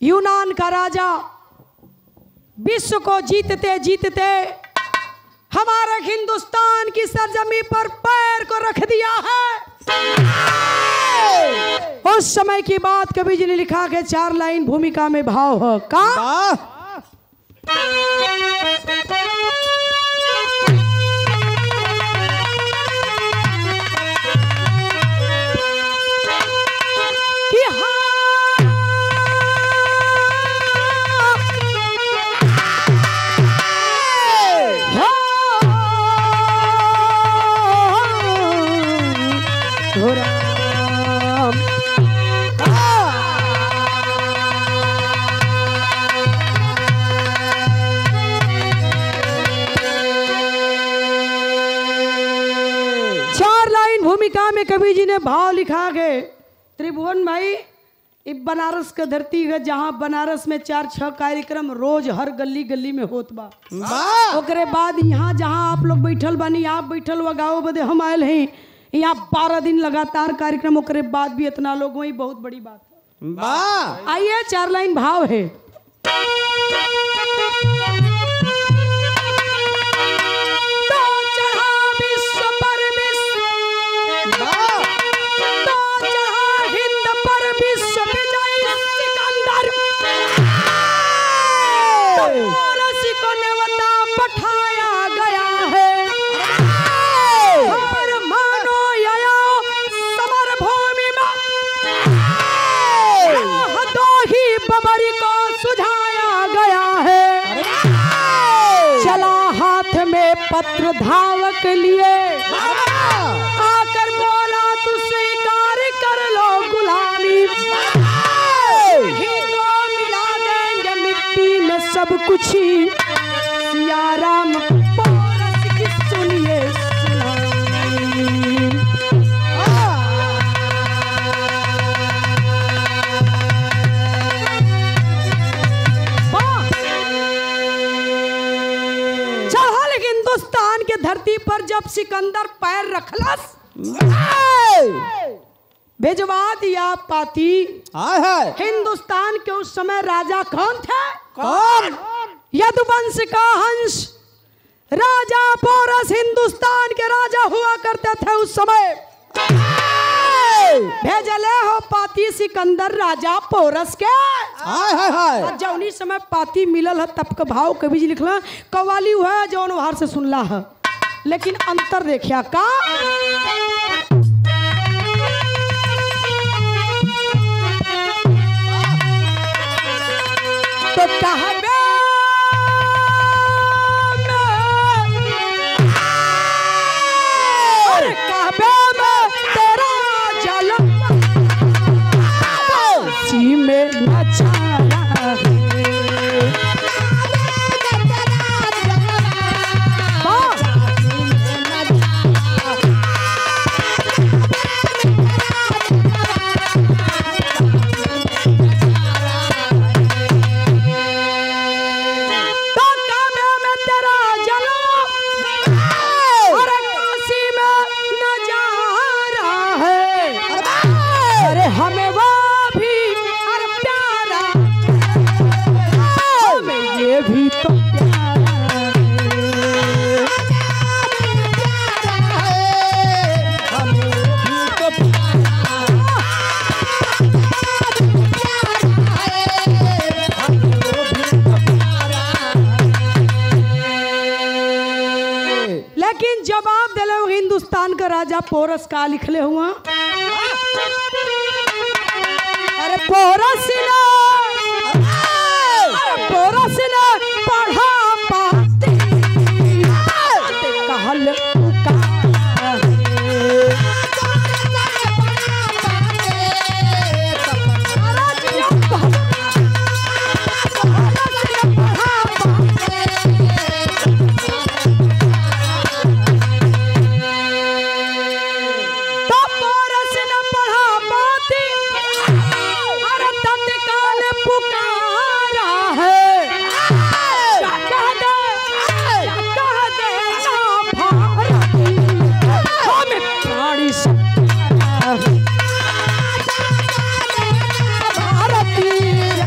यूनान का राजा विश्व को जीतते जीतते हमारे हिंदुस्तान की सरजमी पर पैर को रख दिया है। उस समय की बात कवि जी ने लिखा के 4 लाइन भूमिका में भाव है का भूमिका में कवि जी ने भाव लिखा गए। त्रिभुवन भाई बनारस का धरती है जहाँ बनारस में 4-6 कार्यक्रम रोज हर गली गली में होत बा। ओकरे बाद यहाँ जहाँ आप लोग बैठल बानी आप बैठल हुआ गाँव बदे हम आयल हैं यहाँ 12 दिन लगातार कार्यक्रम ओकरे बाद भी इतना लोग वही बहुत बड़ी बात है। आइए 4 लाइन भाव है। पत्र धावक लिए आकर बोला तू स्वीकार कर लो गुलामी तो मिला देंगे मिट्टी में सब कुछ ही सिया राम पोरस की सुनिए हिंदुस्तान के धरती पर जब सिकंदर पैर रखलस भेजवा दिया पाती। हिंदुस्तान के उस समय राजा कौन थे? कौन? यदुवंश का हंस राजा पोरस हिंदुस्तान के राजा हुआ करते थे उस समय। भेजले हो पाती सिकंदर राजा पोरस के। जौनी समय पाती मिलल है तब का भाव कवि जी लिखला कवाली हुआ जौन बाहर से सुनला है लेकिन अंतर देखिया का तो कहबे में नचाया हिंदुस्तान का राजा पोरस का लिखले हुआ अरे पोरस ने पढ़ा पाती कहल भारती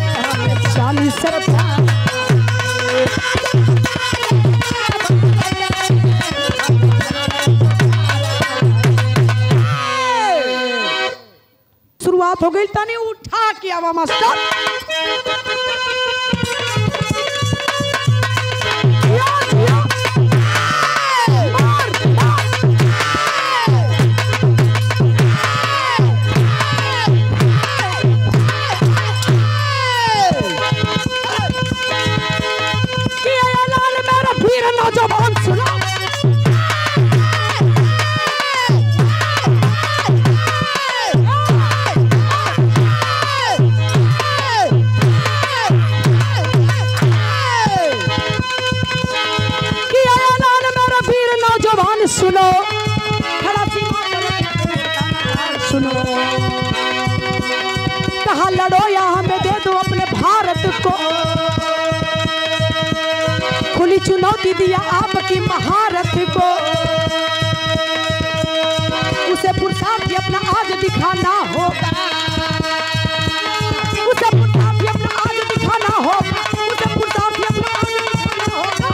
हो गई तनी उठा के आवा मास्टर। नौजवान सुनो, सुनो, सुनो, कहा लड़ो या हमें दे दो अपने भारत को, खुली चुनौती दिया आपकी महारत को, उसे पुरुषार्थी अपना आज दिखाना होगा, उसे पुरुषार्थी अपना आज दिखाना होगा, उसे पुरुषार्थी अपना आज दिखाना होगा,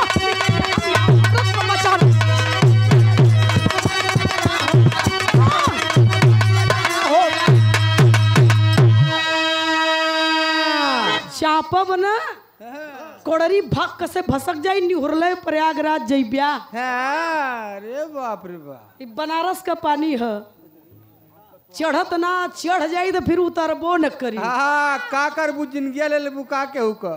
चापब न कोड़री भक से भसक जाई निहुरले प्रयागराज जइबिया। अरे बाप रे बाप, बनारस का पानी है, चढ़त ना चढ़ जाई तो फिर उतरबो न करी। हाँ का करबू, जिंदगी ले लेबू का केहू का।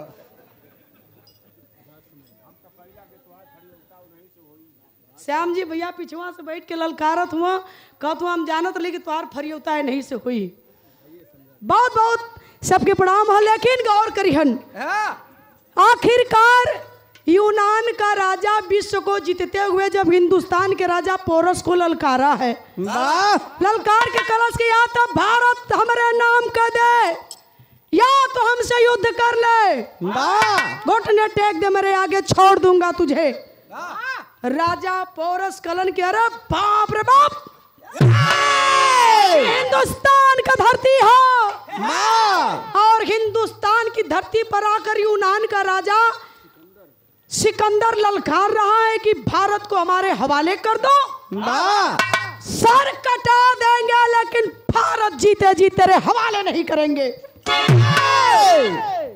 श्याम जी भैया पिछवा से बैठ के ललकारत हुआ, कहत हुआ हम जानत रही कि तुम्हार फरियोता है नहीं से हुई। बहुत बहुत सबके प्रणाम है, लेकिन गौर करिहन आखिरकार यूनान का राजा विश्व को जीतते हुए जब हिंदुस्तान के राजा पोरस को ललकारा है, ललकार के कलश के या तो भारत हमारे नाम कर दे या तो हमसे युद्ध कर ले, घुटने टेक दे मेरे आगे छोड़ दूंगा तुझे। राजा पोरस कलन के अरे बाप रे बाप, हिंदुस्तान का धरती हो और हिंदुस्तान की धरती पर आकर यूनान का राजा सिकंदर ललकार रहा है कि भारत को हमारे हवाले कर दो, सर कटा देंगे लेकिन भारत जीते जी तेरे हवाले नहीं करेंगे।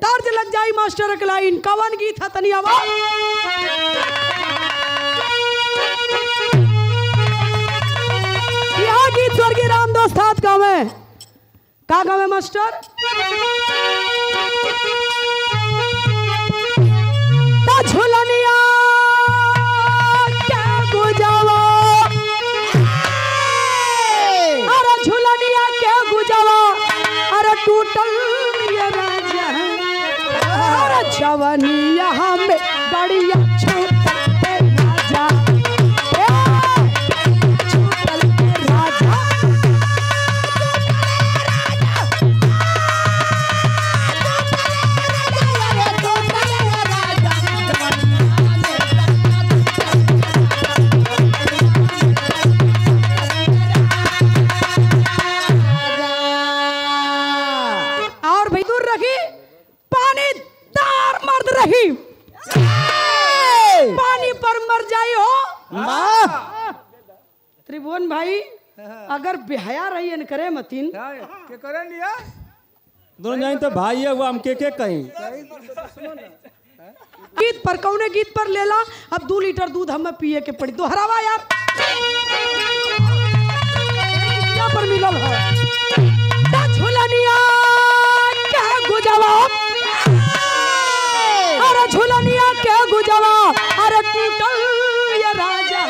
तर्ज लग जाई मास्टर एक लाइन, कवन गीत है तनी आवाज। यह गीत स्वर्गीय रामदास ठाकुर गाँव में, का गाँव है मास्टर? झुलनिया क्या गुजावा, अरे झुलनिया क्या गुजावा, अरे टूटल ये राजा, अरे जवानिया हमें बढ़िया छूटल राजा, छूटल राजा, पानी पर मर जाई हो। त्रिभुवन भाई अगर बेहया रही न करे मतीन के करे लिया दोनों जाइन तो भाई है वो हम के कहीं। गीत पर कौने गीत पर लेला, अब 2 लीटर दूध हमें पिए के पड़ी, दोहरावा यार क्या पर मिलल है। झुलनिया क्या गुजावा, अरे झुलनिया क्या गुजावा, अरे टूटल ये राजा,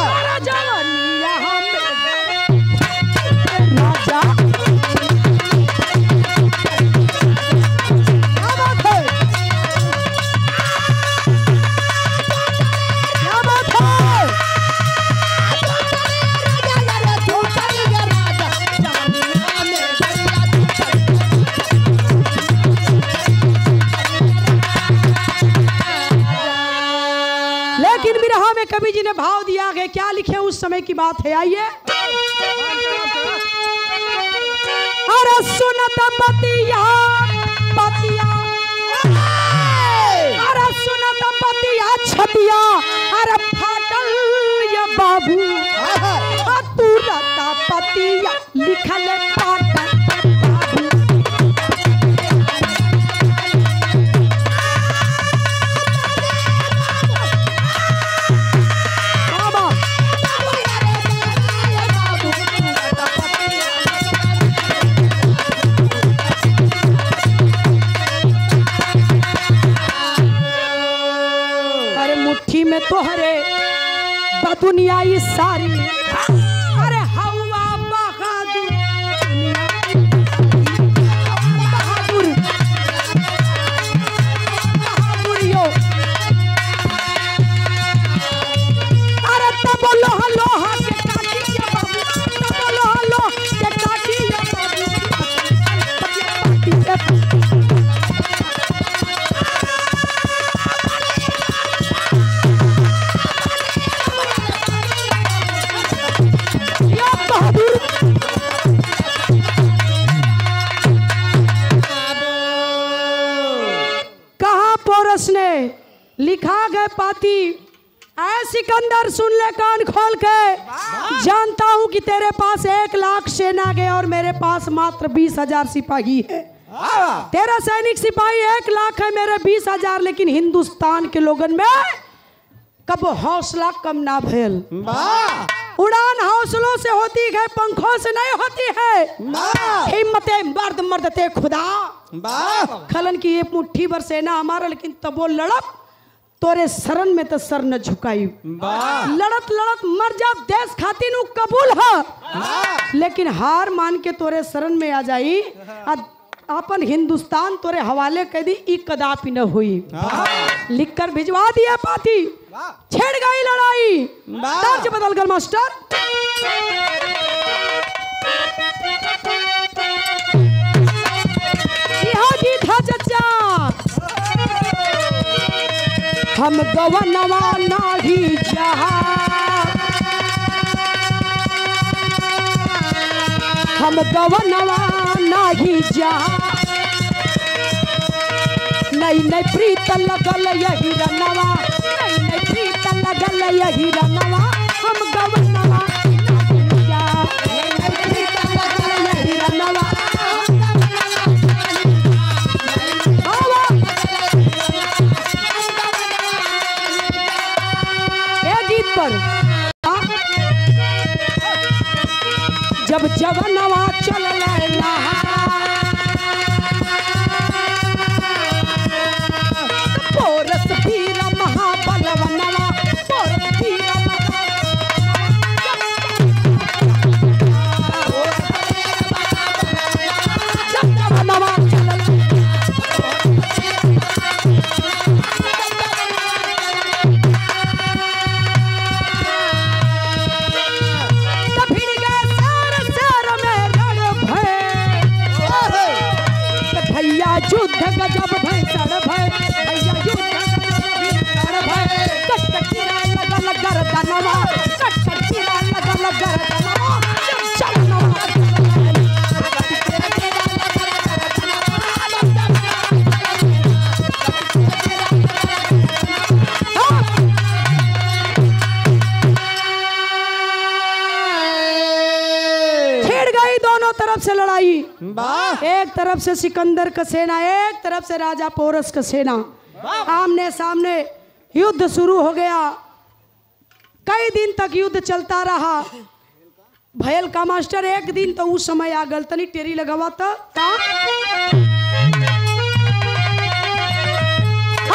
अरे जवानिया हमें राजा, क्या बात है, क्या बात है, लेकिन बिरहा में कवि जी ने भाव दिया है, क्या लिखे उस समय की बात है, आइए। अरे सुनत पतिया पतिया, अरे सुनत पतिया छतिया, अरे फाटल ये बाबू, तुरता पतिया लिखल पाटल तोहरे बदुनियाई सारी अरे हवा बहादुर बहादुर बहादुरियो अरे तब लोहा लोहा के काटी के बाबू तब लोहा लोहा के काटी के बाबू ने लिखा गए पाती ऐ सिकंदर सुन ले कान खोल के जानता हूं कि तेरे पास 1 लाख सेना है और मेरे पास मात्र 20,000 सिपाही है। तेरा सैनिक सिपाही 1 लाख है, मेरे 20,000, लेकिन हिंदुस्तान के लोगन में कब हौसला कम ना भेल। उड़ान हौसलों से होती है, पंखों से नहीं होती है। हिम्मते मर्द मर्द ते खुदा खलन की ये मुट्ठी भर सेना हमारा, लेकिन तबो लड़प तोरे शरण में तो सर न झुकाई। लड़त लड़त मर जा देश खातिर नु कबूल है, लेकिन हार मान के तोरे शरण में आ जाई। अपन हिंदुस्तान तोरे हवाले कर दी, ई कदापि न हुई। लिखकर भिजवा दिया पाती, छेड़ गई लड़ाई। तर्ज बदल गल मास्टर। जी था चचा हम गवनवा नाही जहा, हम गवनवा नाही जहा, नहीं नहीं प्रीत लगल यही रनवा, नहीं नहीं प्रीत लगल यही रनवा, हम गवनवा नाही जहा, नहीं नहीं प्रीत लगल यही रनवा। जब जवनवा चल लहला पोरस वीर महाबलवनवा, पोरस वीर जवनवा चल युद्ध गजब भय सड़ भय भैया युद्ध सड़ भय कटकीरा लगल गर्दनवा, कटकीरा लगल गर्दनवा, चलनवा छेड़ गई दोनों तरफ से लड़ाई। एक तरफ से सिकंदर का सेना, एक तरफ से राजा पोरस का सेना, आमने सामने युद्ध शुरू हो गया। कई दिन तक युद्ध चलता रहा। भयल का मास्टर एक दिन तो उस समय आ गल तनी टेरी लगावा था।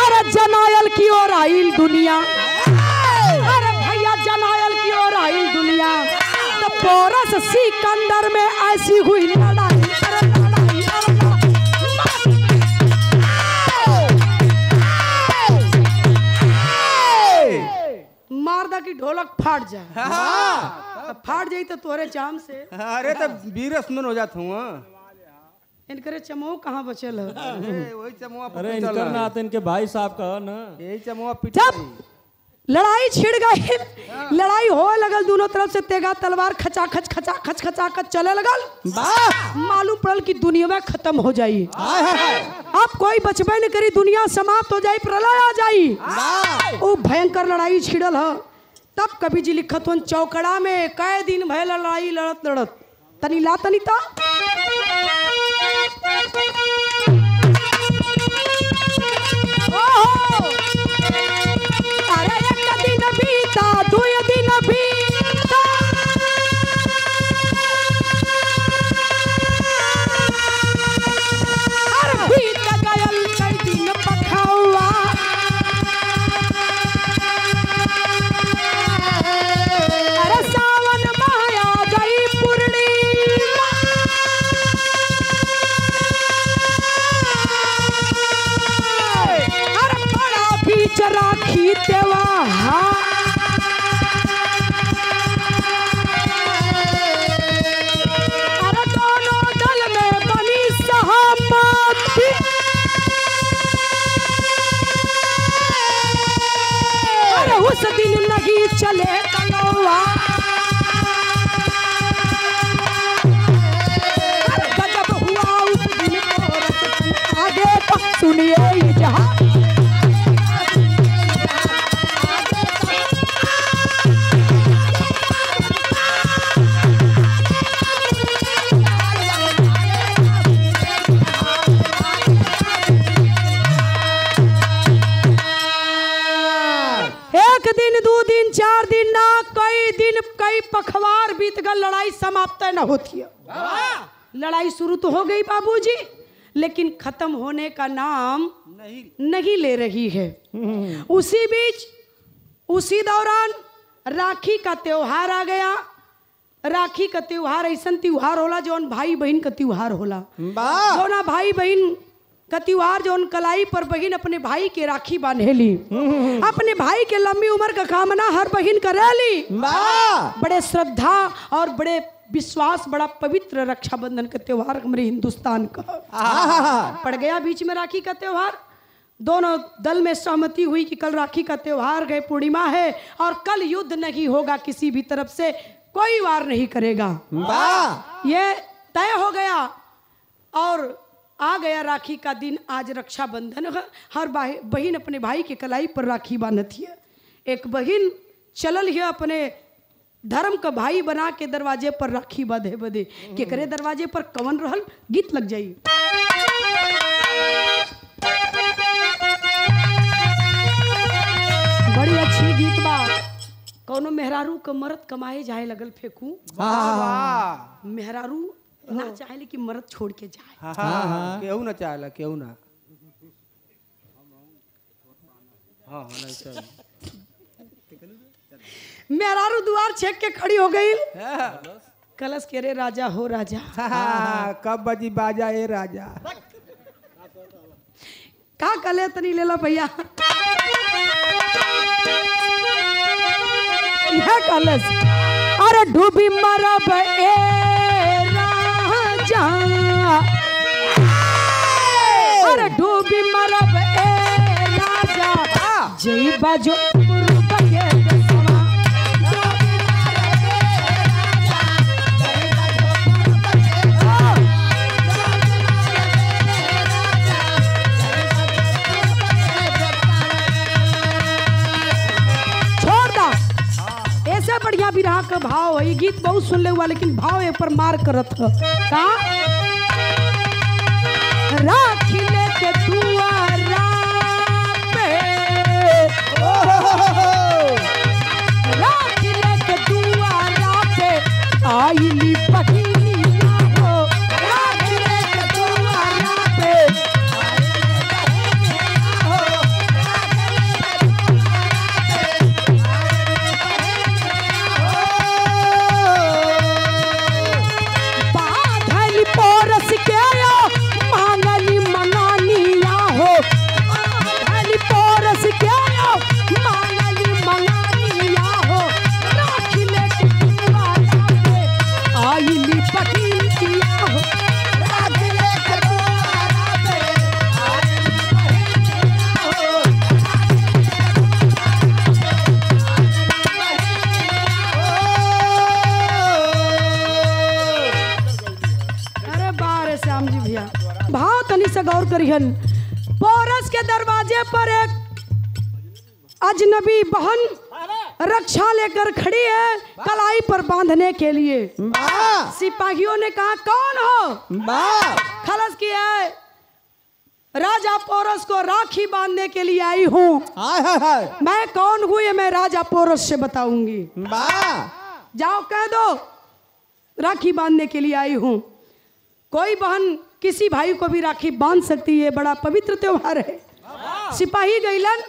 अरे जनायल की ओर आइल दुनिया, अरे भैया जनायल की ओर आइल दुनिया, तो पोरस सिकंदर में ऐसी हुई लड़ाई। मारदा की ढोलक फाट जाए, फाट जाई तो तोरे चाम से। अरे तो वीरस मन हो जात हुआ। इनकरे चमो कहाँ बचल है? वही चमुआ अरे इनकर ना आते इनके भाई साहब का ना, यही चमुआ पिट जब लड़ाई छिड़ गई, लड़ाई होए लगल, दोनों तरफ से तेगा तलवार खचा खच चले लगल। मालूम पड़ल कि दुनिया में खत्म हो जाई, अब कोई बचबे न करी, दुनिया समाप्त हो जाई, प्रलय आ जाई। वो भयंकर लड़ाई छिड़ल है। तब कवि जी लिखत हन चौकड़ा में कई दिन भय लड़ाई लड़त लड़त तनी ला तनी ता अरे एक दिन बीता दुई दिन बीता, अरे बीत गयल कई दिन पखौआ, सुनिए ये जहां। एक दिन, 2 दिन, 4 दिन ना, कई दिन, कई पखवार बीत गए, लड़ाई समाप्त न होती है। लड़ाई शुरू तो हो गई बाबूजी, लेकिन खत्म होने का नाम नहीं ले रही है। उसी बीच, उसी दौरान राखी का त्योहार आ गया। राखी का त्योहार ऐसा त्योहार होला जौन भाई बहन का त्योहार होला। जौना भाई बहन का त्योहार जौन कलाई पर बहन अपने भाई के राखी बांधेली, अपने भाई के लंबी उम्र का कामना हर बहन करेली। बड़े श्रद्धा और बड़े विश्वास, बड़ा पवित्र रक्षाबंधन का त्योहार हमारे हिंदुस्तान का पड़ गया बीच में राखी का त्योहार। दोनों दल में सहमति हुई कि कल राखी का त्योहार है, पूर्णिमा है और कल युद्ध नहीं होगा, किसी भी तरफ से कोई वार नहीं करेगा। ये तय हो गया और आ गया राखी का दिन। आज रक्षाबंधन है, हर बहन अपने भाई के कलाई पर राखी बांधती है। एक बहन चलल है अपने धर्म का भाई बना के दरवाजे पर राखी बांधे बदे, के करे दरवाजे पर कवन रहल, गीत लग जाई। बड़ी अच्छी गीत बा। कौनो मेहरारू का मरद कमाए जाए लगल फेंकू, मेहरारू ना चाहे कि मर्द छोड़ के जाए। केहू ना चाहला, केहू ना। मेहरारू द्वार छेक के खड़ी हो गई। कलश के रे राजा हो राजा, कब बजी बाजा ए राजा। का कले तनी ले लो भैया। यह कलश, अरे डूबी मरब ए राजा, अरे डूबी मरब ए राजा, जई बाजो बढ़िया विरह का भाव है। गीत बहुत सुन ले हुआ, लेकिन भाव एक पर मार करत है। का राखी लेके दुआरा पे, राखी लेके दुआरा पे आईली बहिनिया हो, राखी लेके दुआरा पे गौर करिहन। पोरस के दरवाजे पर एक अजनबी बहन रक्षा लेकर खड़ी है कलाई पर बांधने के लिए। सिपाहियों ने कहा कौन हो? खलस की है, राजा पोरस को राखी बांधने के लिए आई हूँ। मैं कौन हूँ ये मैं राजा पोरस से बताऊंगी। जाओ कह दो राखी बांधने के लिए आई हूँ। कोई बहन किसी भाई को भी राखी बांध सकती है, बड़ा पवित्र त्योहार है। सिपाही गईलन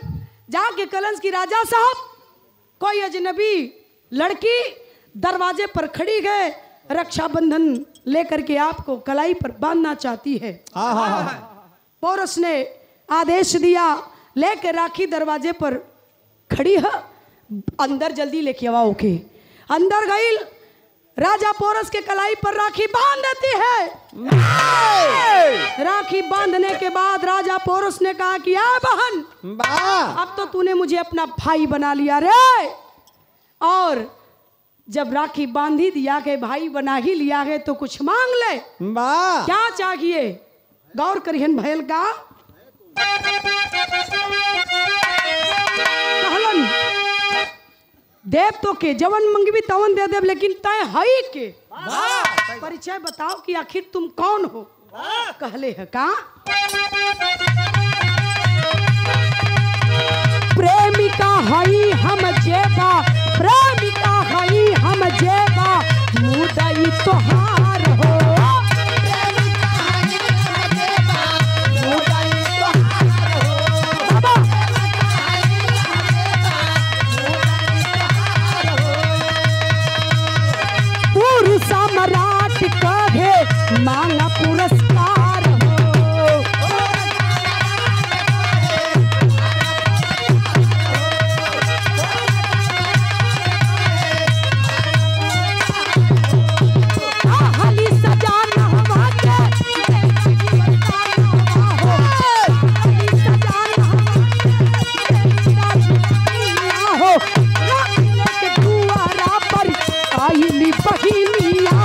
जाके कलंस की राजा साहब, कोई अजनबी लड़की दरवाजे पर खड़ी है, रक्षाबंधन लेकर के आपको कलाई पर बांधना चाहती है। पोरस ने आदेश दिया, लेके राखी दरवाजे पर खड़ी है, अंदर जल्दी लेके आओ के। अंदर गई, राजा पोरस के कलाई पर राखी बांध देती है। राखी बांधने के बाद राजा पोरस ने कहा कि आ बहन, अब तो तूने मुझे अपना भाई बना लिया रे। और जब राखी बांधी दिया के भाई बना ही लिया है तो कुछ मांग ले। क्या चाहिए? गौर करिहन भैल का कहलन देव तो के जवन मंगवी तवन दे देव, लेकिन तय हई के परिचय बताओ कि आखिर तुम कौन हो। कहले है का प्रेमिका हई हम जेबा, प्रेमिका हई हम जेबा, मुदई तोहार हो। सम्राट कहे मांगा पुरस्कार हो। हाली सजाना हवा के हो के दुआरा पर आईली बहिनिया।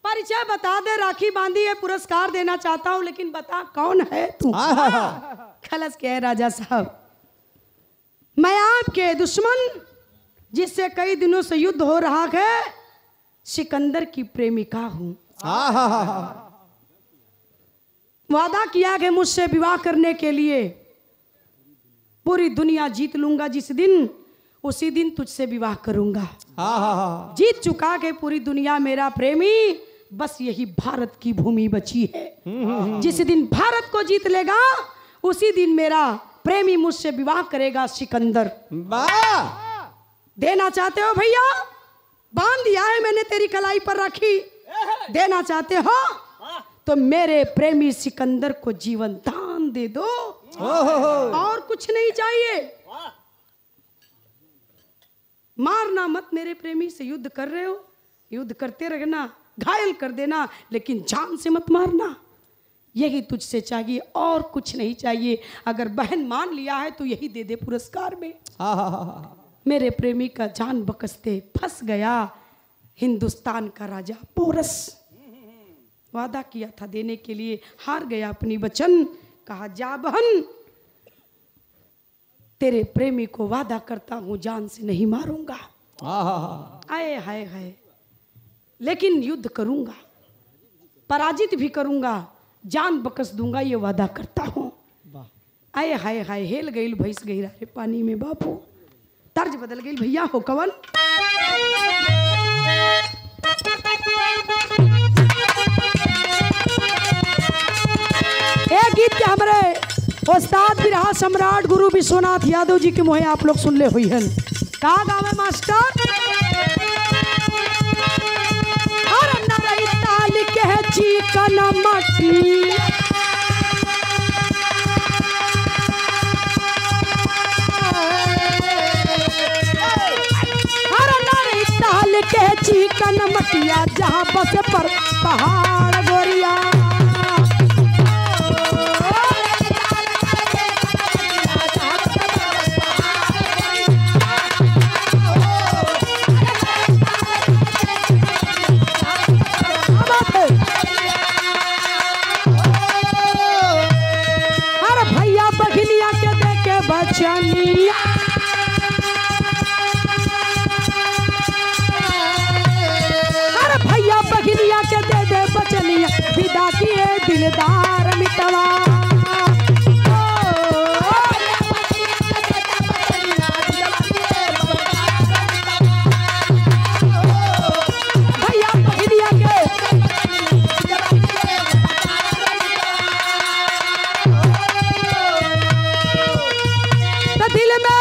परिचय बता दे, राखी बांधी है, पुरस्कार देना चाहता हूं, लेकिन बता कौन है तू। खलस के राजा साहब, मैं आपके दुश्मन जिससे कई दिनों से युद्ध हो रहा है, सिकंदर की प्रेमिका हूं। वादा किया कि मुझसे विवाह करने के लिए पूरी दुनिया जीत लूंगा, जिस दिन उसी दिन तुझसे विवाह करूंगा। जीत चुका के पूरी दुनिया मेरा प्रेमी, बस यही भारत की भूमि बची है। जिस दिन भारत को जीत लेगा उसी दिन मेरा प्रेमी मुझसे विवाह करेगा सिकंदर। देना चाहते हो भैया? बांध दिया है मैंने तेरी कलाई पर राखी। देना चाहते हो तो मेरे प्रेमी सिकंदर को जीवन दान दे दो, और कुछ नहीं चाहिए। मारना मत, मेरे प्रेमी से युद्ध कर रहे हो, युद्ध करते रहना, घायल कर देना, लेकिन जान से मत मारना। यही तुझसे चाहिए, और कुछ नहीं चाहिए। अगर बहन मान लिया है तो यही दे दे पुरस्कार में। मेरे प्रेमी का जान बकसते फंस गया हिंदुस्तान का राजा पोरस। वादा किया था देने के लिए, हार गया अपनी वचन। कहा जा बहन, तेरे प्रेमी को वादा करता हूं जान से नहीं मारूंगा। आए हाय हाय, लेकिन युद्ध करूंगा, पराजित भी करूंगा, जान बकस दूंगा, ये वादा करता हूं। आए हाय हाय, हेल गई भैंस गई रे पानी में बापू। तर्ज बदल गई भैया हो कवन। एक गीत के हमारे उस्ताद बिरहा सम्राट गुरु विश्वनाथ यादव जी के मुहे आप लोग सुन ले हुई हैं। का गाँव है मास्टर? अरे नरई ताल के चिकन मट्टी, अरे नरई ताल के चिकन मटिया, जहाँ बस पर पहाड़ गोरिया। अरे भैया बघिनिया के दे दे बचनिया, विदा किए दिलदार मिटवा। भैया बघिनिया के तो दिल में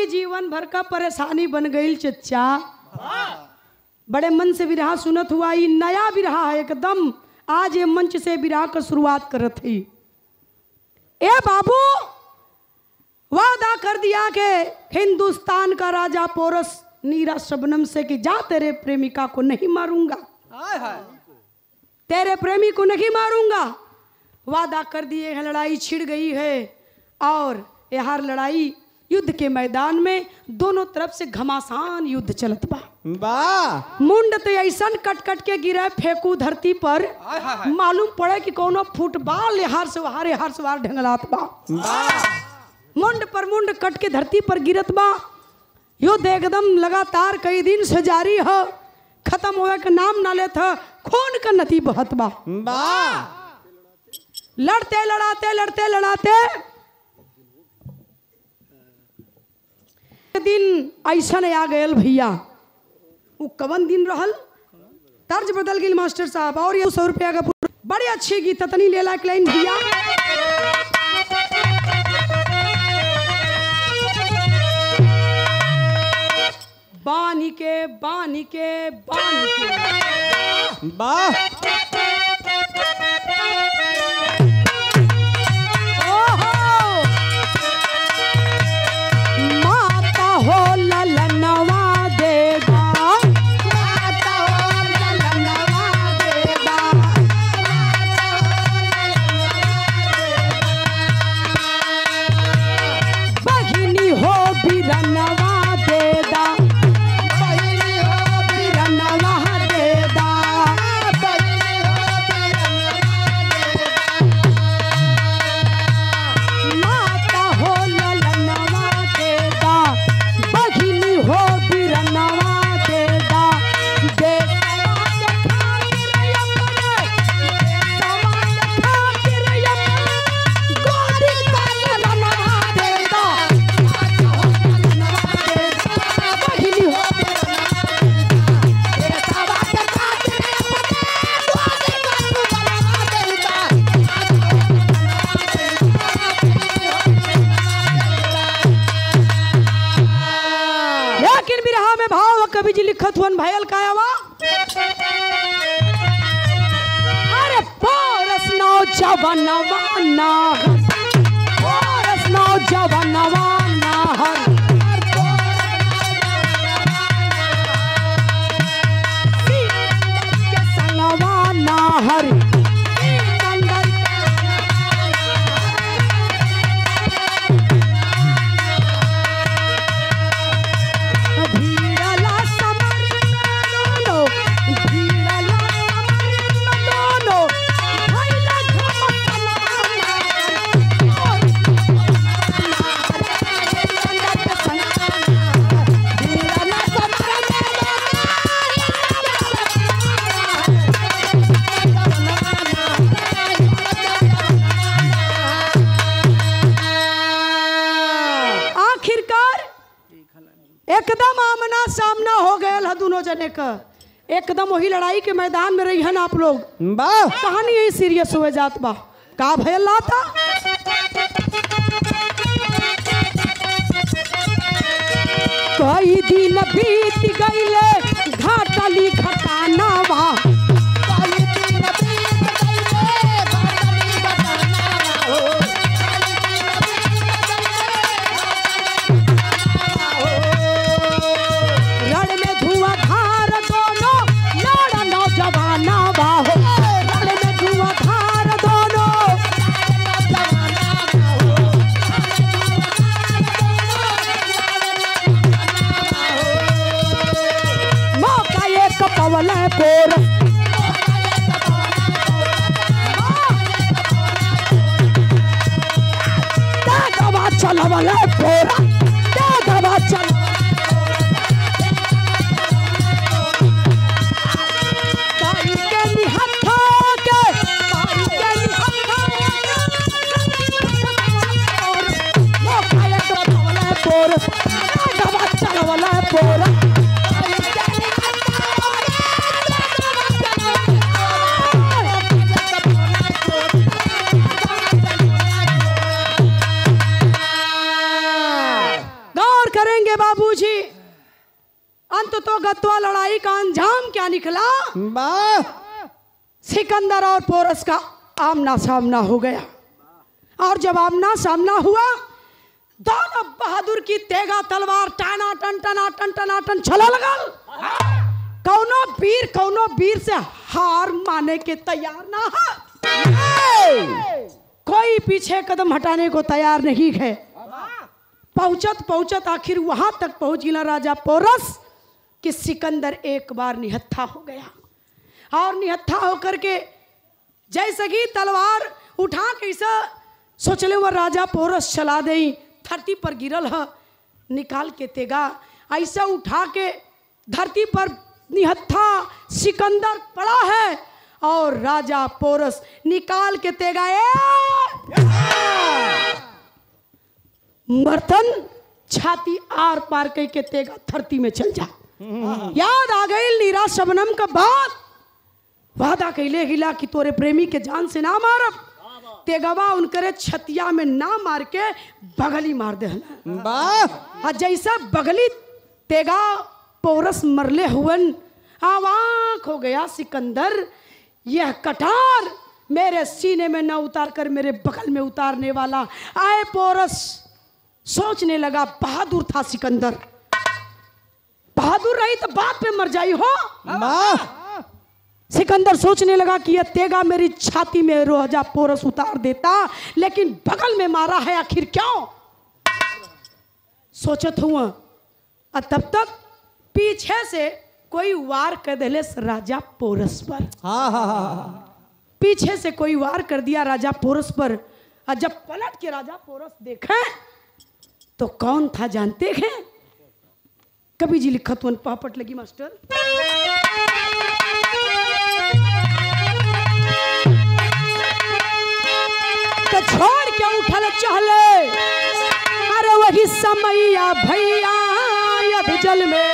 ई जीवन भर का परेशानी बन गई चचा। बड़े मन से विरहा सुनत हुआ, ई नया विरहा है एकदम। आज ये मंच से विरहा का शुरुआत करत थी। ए बाबू, वादा कर दिया कि हिंदुस्तान का राजा पोरस नीरा शबनम से कि जा तेरे प्रेमिका को नहीं मारूंगा, तेरे प्रेमी को नहीं मारूंगा। वादा कर दिए हैं, लड़ाई छिड़ गई है और यह लड़ाई युद्ध के मैदान में दोनों तरफ से घमासान युद्ध चलत बा। मुंड तो ऐसा कट कट के गिरे फेंकू धरती पर, मालूम पड़े कि कोनो फुटबॉल हार से वार ढंगलात बा। मुंड पर मुंड कट के धरती पर गिरत बा। युद्ध एकदम लगातार कई दिन से जारी है, खत्म होए के नाम ना लेत है, खून का नदी बहत बा। लड़ते लड़ाते दिन ऐसा आ गयल भैया। वो कवन दिन रहल, तर्ज बदल गई मास्टर साहब। और ये 100 रुपया का बड़ी अच्छी गीत तनी ले ला लाइन भैया। बानी के वाह कवि जी लिखत हुन भयल कायावा। अरे पोरस नौजवानवा नाहर, पोरस नौजवानवा नाहर, के संगवा नाहर, एकदम आमना सामना हो गया है दोनों जने का। एकदम वही लड़ाई के मैदान में रही है ना आप लोग। कहानी यही सीरियस हुए जात बा। का भयल लाता कई दिन बीत गईले घाटली घटाना बा। चला वाला पोरा दादा चल ताई के निहत्था के ताई के निहत्था मोकाया तो वाला पोरा दादा चला वाला पोरा करेंगे बाबूजी। अंत तो गत्वा लड़ाई का अंजाम क्या निकला? वाह सिकंदर और पोरस का आमना सामना हो गया। और जब आमना सामना हुआ, दोनों बहादुर की तेगा तलवार टाना टन टना टन टना टन छला लगल। कौनो वीर से हार माने के तैयार ना है। कोई पीछे कदम हटाने को तैयार नहीं है। पहुंचत आखिर वहां तक पहुंच गिला राजा पोरस कि सिकंदर एक बार निहत्था हो गया। और निहत्था होकर के जैसे ही तलवार उठा के सोचले वह राजा पोरस चला दे, धरती पर गिरल है। निकाल के तेगा ऐसा उठा के धरती पर निहत्था सिकंदर पड़ा है। और राजा पोरस निकाल के तेगा मर्तन छाती आर पार कह के तेगा धरती में चल जा। याद आ गई नीरा शबनम का बात। वादा कैले गिला कि तोरे प्रेमी के जान से ना मारब। तेगवा उनकरे छतिया में ना मार के बगली मार दे। वाह जैसा बगली तेगा पोरस मरले हुवन, आवाक हो गया सिकंदर। यह कटार मेरे सीने में न उतार कर मेरे बगल में उतारने वाला आए पोरस। सोचने लगा बहादुर था सिकंदर, बहादुर रही तो बात पे मर जाई हो। सिकंदर सोचने लगा कि यह तेगा मेरी छाती में रोजा पोरस उतार देता, लेकिन बगल में मारा है आखिर क्यों? सोचत हुआ। और तब तक पीछे से कोई वार कर दिले राजा पोरस पर। पीछे से कोई वार कर दिया राजा पोरस पर। और जब पलट के राजा पोरस देखे तो कौन था जानते हैं? कभी जी लिखत वन पापट लगी मास्टर। तो छोड़ के उठल चहले, अरे वही समैया भैया अभी जल में।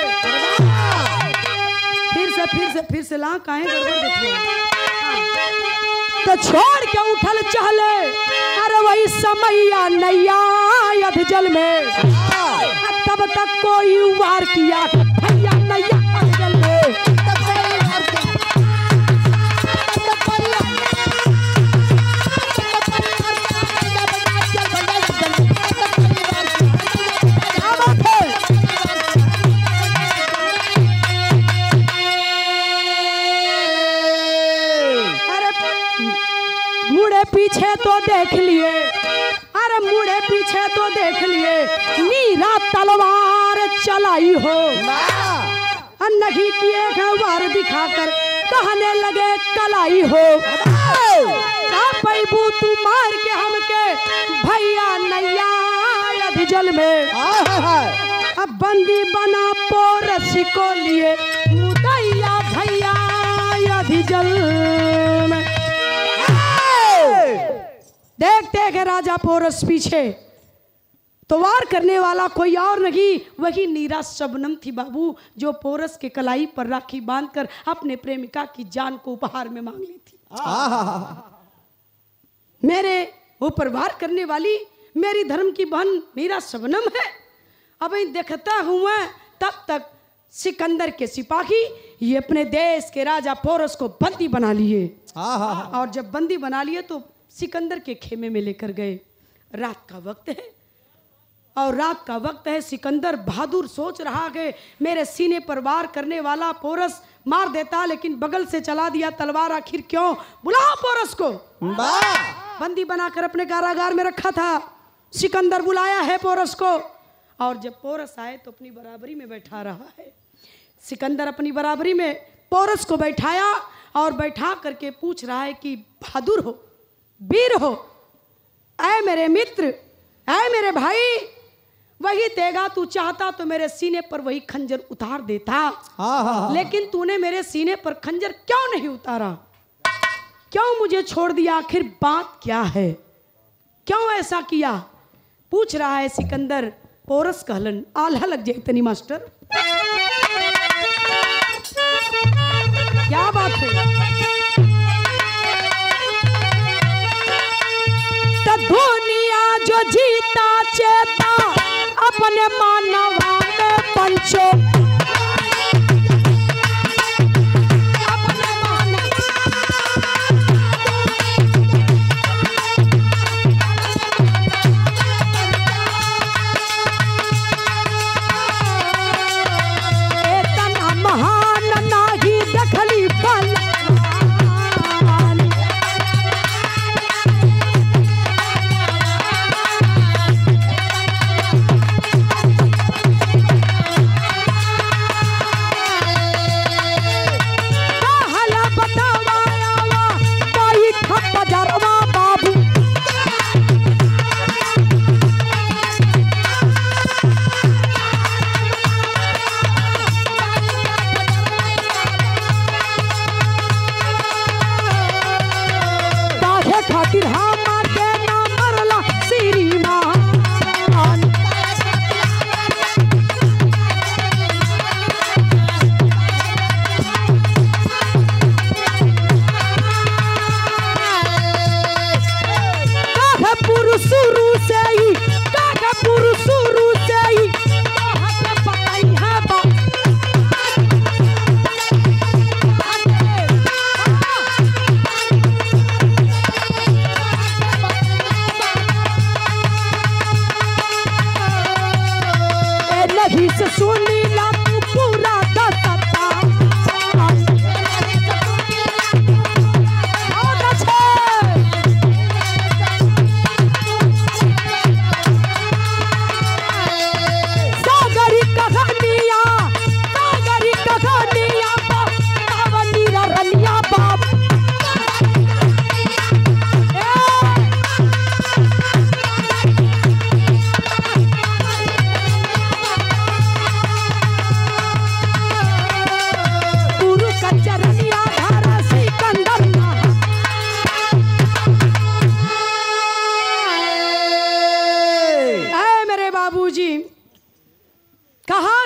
फिर से ला काहे गड़बड़ देखो। तो छोड़ के उठल चहले, अरे वही समैया नैया अभी जल में। तब तक कोई वार किया भैया नैया अभी जल में। पीछे तो देख लिए, अरे मुड़े पीछे तो देख लिए, नीरा तलवार चलाई हो। नहीं किए है वार दिखाकर कहने लगे कलाई हो। पैबू तू मार के हमके भैया नैया अभी जल में। अब बंदी बना पोरस को लिए मुदैया भैया अभी जल में। देखते हैं राजा पोरस पीछे तो वार करने वाला कोई और नहीं, वही नीरा शबनम थी बाबू, जो पोरस के कलाई पर राखी बांधकर अपने प्रेमिका की जान को उपहार में मांग ली थी। मेरे ऊपर वार करने वाली मेरी धर्म की बहन नीरा शबनम है। अब देखता हुआ तब तक सिकंदर के सिपाही ये अपने देश के राजा पोरस को बंदी बना लिए। और जब बंदी बना लिए तो सिकंदर के खेमे में लेकर गए। रात का वक्त है और रात का वक्त है। सिकंदर बहादुर सोच रहा है मेरे सीने पर वार करने वाला पोरस मार देता, लेकिन बगल से चला दिया तलवार। आखिर क्यों? बुलाओ पोरस को। बंदी बनाकर अपने कारागार में रखा था। सिकंदर बुलाया है पोरस को, और जब पोरस आए तो अपनी बराबरी में बैठा रहा है। सिकंदर अपनी बराबरी में पोरस को बैठाया और बैठा करके पूछ रहा है कि बहादुर हो, वीर हो, ऐ मेरे मित्र, ऐ मेरे भाई, वही तेगा तू चाहता तो मेरे सीने पर वही खंजर उतार देता। लेकिन तूने मेरे सीने पर खंजर क्यों नहीं उतारा? क्यों मुझे छोड़ दिया? आखिर बात क्या है? क्यों ऐसा किया? पूछ रहा है सिकंदर। पोरस कहलन आल्हा लग जाए तनी मास्टर। क्या बात है? दुनिया जो जीता चेता अपने अपने मानवा में पंचो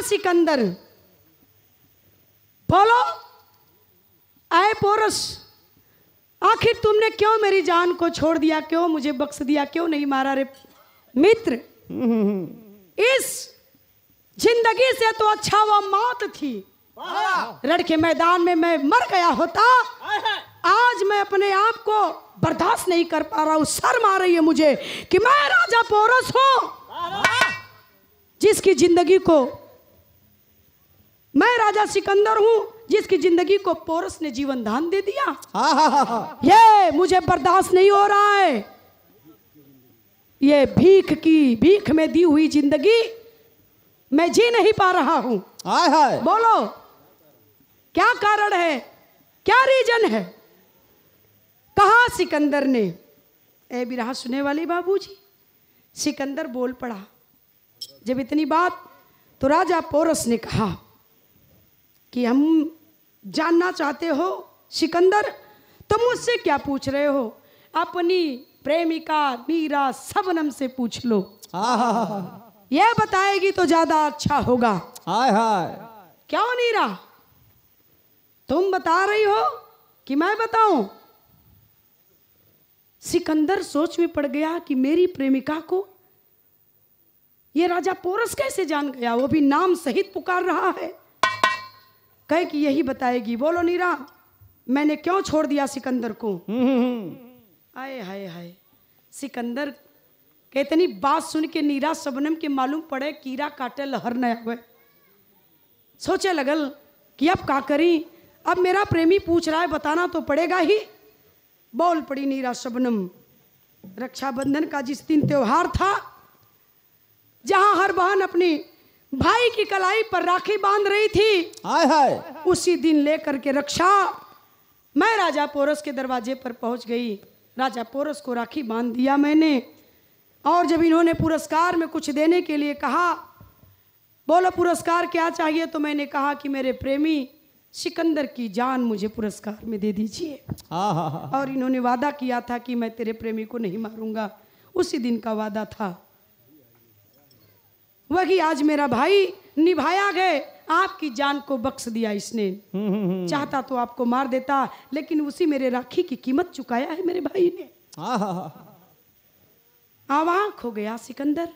सिकंदर बोलो, आए पोरस, आखिर तुमने क्यों मेरी जान को छोड़ दिया, क्यों मुझे बख्श दिया, क्यों नहीं मारा रे मित्र? इस जिंदगी से तो अच्छा वो मौत थी। रण के मैदान में मैं मर गया होता। आज मैं अपने आप को बर्दाश्त नहीं कर पा रहा हूं, शर्म आ रही है मुझे कि मैं राजा पोरस हूं, जिसकी जिंदगी को, मैं राजा सिकंदर हूं जिसकी जिंदगी को पोरस ने जीवन दान दे दिया। ये मुझे बर्दाश्त नहीं हो रहा है। ये भीख में दी हुई जिंदगी मैं जी नहीं पा रहा हूं। बोलो क्या कारण है, क्या रीजन है? कहा सिकंदर ने, ए बिरहा सुने वाले बाबूजी, सिकंदर बोल पड़ा। जब इतनी बात तो राजा पोरस ने कहा कि हम जानना चाहते हो सिकंदर, तुम मुझसे क्या पूछ रहे हो? अपनी प्रेमिका नीरा सबनम से पूछ लो, यह बताएगी तो ज्यादा अच्छा होगा। क्यों नीरा, तुम बता रही हो कि मैं बताऊं? सिकंदर सोच में पड़ गया कि मेरी प्रेमिका को यह राजा पोरस कैसे जान गया, वो भी नाम सहित पुकार रहा है। कहे कि यही बताएगी। बोलो नीरा, मैंने क्यों छोड़ दिया सिकंदर को? आए हाय हाय, सिकंदर के इतनी बात सुन के नीरा सबनम के मालूम पड़े कीड़ा काटे लहर न आवे। सोचे लगल कि अब क्या करी, अब मेरा प्रेमी पूछ रहा है, बताना तो पड़ेगा ही। बोल पड़ी नीरा सबनम। रक्षाबंधन का जिस दिन त्योहार था, जहां हर बहन अपनी भाई की कलाई पर राखी बांध रही थी, उसी दिन लेकर के रक्षा मैं राजा पोरस के दरवाजे पर पहुंच गई। राजा पोरस को राखी बांध दिया मैंने, और जब इन्होंने पुरस्कार में कुछ देने के लिए कहा, बोलो पुरस्कार क्या चाहिए, तो मैंने कहा कि मेरे प्रेमी सिकंदर की जान मुझे पुरस्कार में दे दीजिए। और इन्होंने वादा किया था कि मैं तेरे प्रेमी को नहीं मारूंगा, उसी दिन का वादा था, वही आज मेरा भाई निभाया गए। आपकी जान को बख्श दिया इसने, चाहता तो आपको मार देता, लेकिन उसी मेरे राखी की कीमत चुकाया है मेरे भाई ने। आवाक हो गया सिकंदर,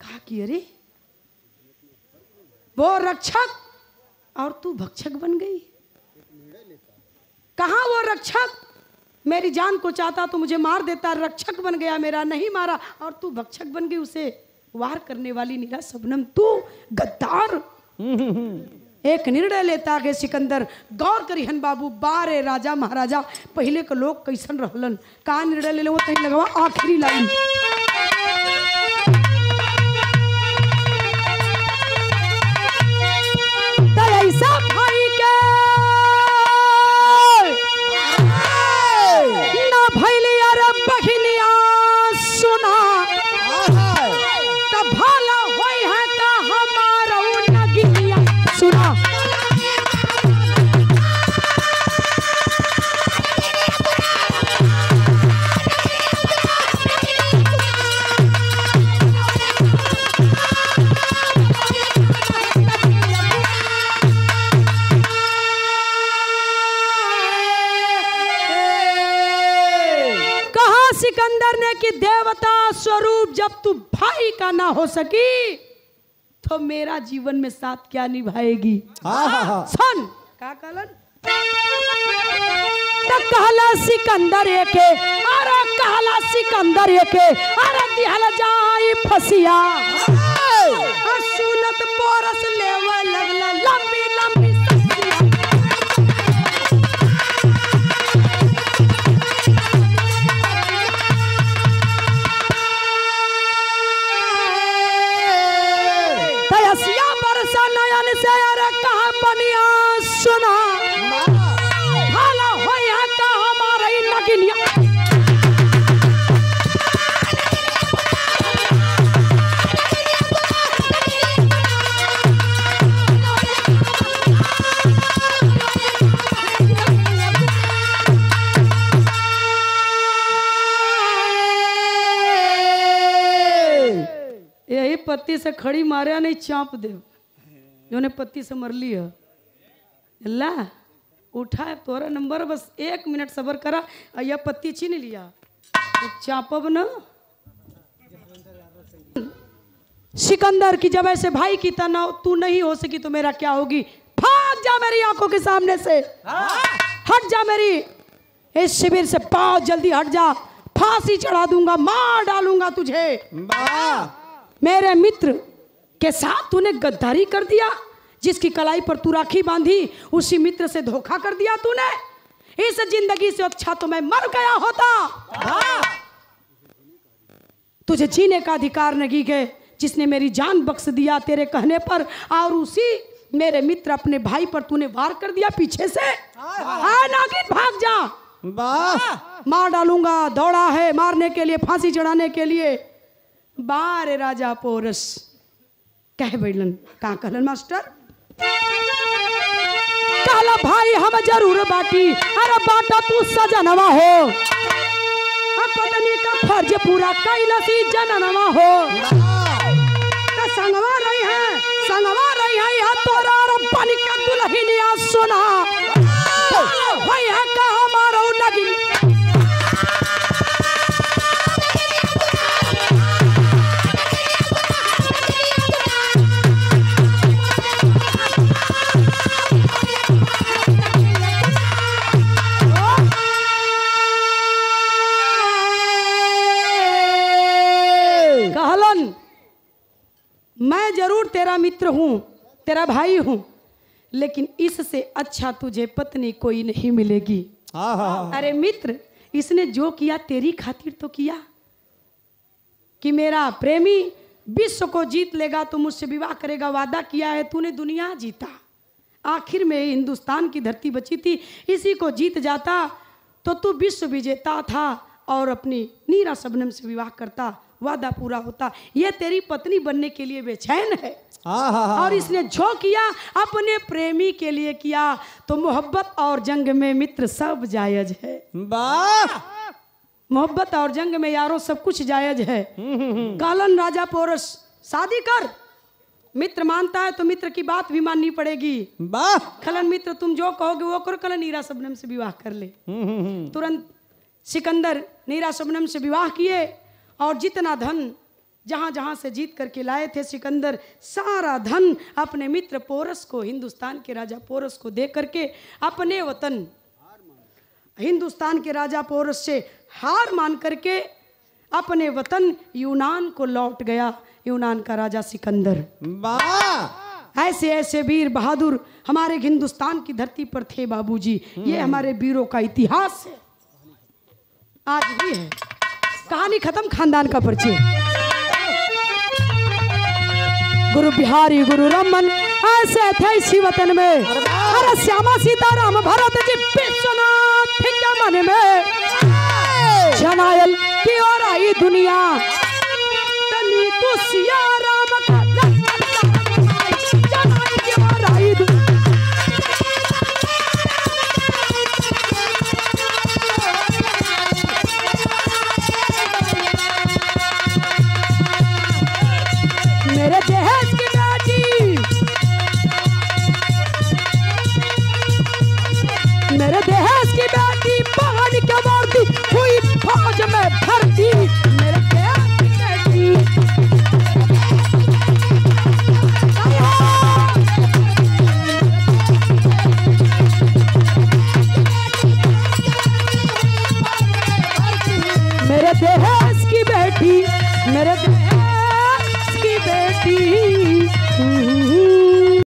कहा कि अरे वो रक्षक और तू भक्षक बन गई। कहाँ वो रक्षक, मेरी जान को चाहता तो मुझे मार देता, रक्षक बन गया मेरा, नहीं मारा और तू भक्षक बन गई। उसे वार करने वाली नीरा शबनम, तू गद्दार। एक निर्णय लेता के सिकंदर, गौर करिहन बाबू, बारे राजा महाराजा पहले के लोग कैसन रहलन, का निर्णय ले लो तही लगवा आखिरी लाइन। ऐसा भाई के ना भैली अरे बहिनिया सुना, तब भला होई है का हमारा नगिनिया सुना। सिकंदर ने कि देवता स्वरूप जब तू भाई का ना हो सकी तो मेरा जीवन में साथ क्या निभाएगी। सुन का कहलन, कहला सिकंदर के, अरे कहला सिकंदर के, अरे दिहल जाई फसिया, सुनत पोरस लेवे लगला लंबी लंबी ससिया। नयन से अरे कहा बनिया सुना, भला होया का हमारे नगिनिया। यही पत्ती से खड़ी मारे नहीं चाँप दे, जो ने पत्ती से मर ली है। अल्लाह उठा है तोरा नंबर, बस 1 मिनट सबर करा, यह पत्ती छीन लिया तो चापब न। सिकंदर की जब ऐसे भाई की तना तू नहीं हो सकी तो मेरा क्या होगी। भाग जा मेरी आंखों के सामने से, हट जा मेरी इस शिविर से, पाँव जल्दी हट जा, फांसी चढ़ा दूंगा, मार डालूंगा तुझे। मेरे मित्र के साथ तूने गद्दारी कर दिया, जिसकी कलाई पर तू राखी बांधी उसी मित्र से धोखा कर दिया तूने। इस जिंदगी से अच्छा तो मैं मर गया होता। तुझे जीने का अधिकार नहीं है, जिसने मेरी जान बख्श दिया तेरे कहने पर, और उसी मेरे मित्र अपने भाई पर तूने वार कर दिया पीछे से। नागिन भाग जा, मार डालूंगा। दौड़ा है मारने के लिए, फांसी चढ़ाने के लिए। बारे राजा पोरस कह बैलन, का कहलन मास्टर, कहला भाई हम जरूर बाटी, अरे बाटा तू सजनवा हो, पत्नी का फर्ज पूरा कैलसी जननवा हो। तो संगवा रही है या तोरा रब्बानी का दुल्हनिया सुना, भाई है का हमारा नगिन। मैं जरूर तेरा मित्र हूँ, तेरा भाई हूँ, लेकिन इससे अच्छा तुझे पत्नी कोई नहीं मिलेगी। अरे मित्र, इसने जो किया तेरी खातिर तो किया कि मेरा प्रेमी विश्व को जीत लेगा तो मुझसे विवाह करेगा, वादा किया है तूने, दुनिया जीता। आखिर में हिंदुस्तान की धरती बची थी, इसी को जीत जाता तो तू विश्व विजेता था और अपनी नीरा शबनम से विवाह करता, वादा पूरा होता। ये तेरी पत्नी बनने के लिए बेचैन है। और इसने जो किया अपने प्रेमी के लिए किया, तो मोहब्बत और जंग में मित्र सब जायज है। मोहब्बत और जंग में यारों सब कुछ जायज है। कालन राजा पोरस, शादी कर। मित्र मानता है तो मित्र की बात भी माननी पड़ेगी। खलन मित्र तुम जो कहोगे वो करो, कलन नीरा शबनम से विवाह कर ले। तुरंत सिकंदर नीरा शबनम से विवाह किए और जितना धन जहां जहां से जीत करके लाए थे सिकंदर, सारा धन अपने मित्र पोरस को, हिंदुस्तान के राजा पोरस को दे करके अपने वतन हिंदुस्तान के राजा पोरस से हार मान करके अपने वतन यूनान को लौट गया, यूनान का राजा सिकंदर। वाह ऐसे ऐसे वीर बहादुर हमारे हिंदुस्तान की धरती पर थे बाबूजी। ये हमारे वीरों का इतिहास है, आज भी है। कहानी खत्म, खानदान का परिचय। गुरु बिहारी गुरु रमन ऐसे थे इसी वतन में। अरे श्यामा सीताराम भरत जी विश्वनाथ के मन में जनायल की ओर आई दुनिया, तनी तो सियारा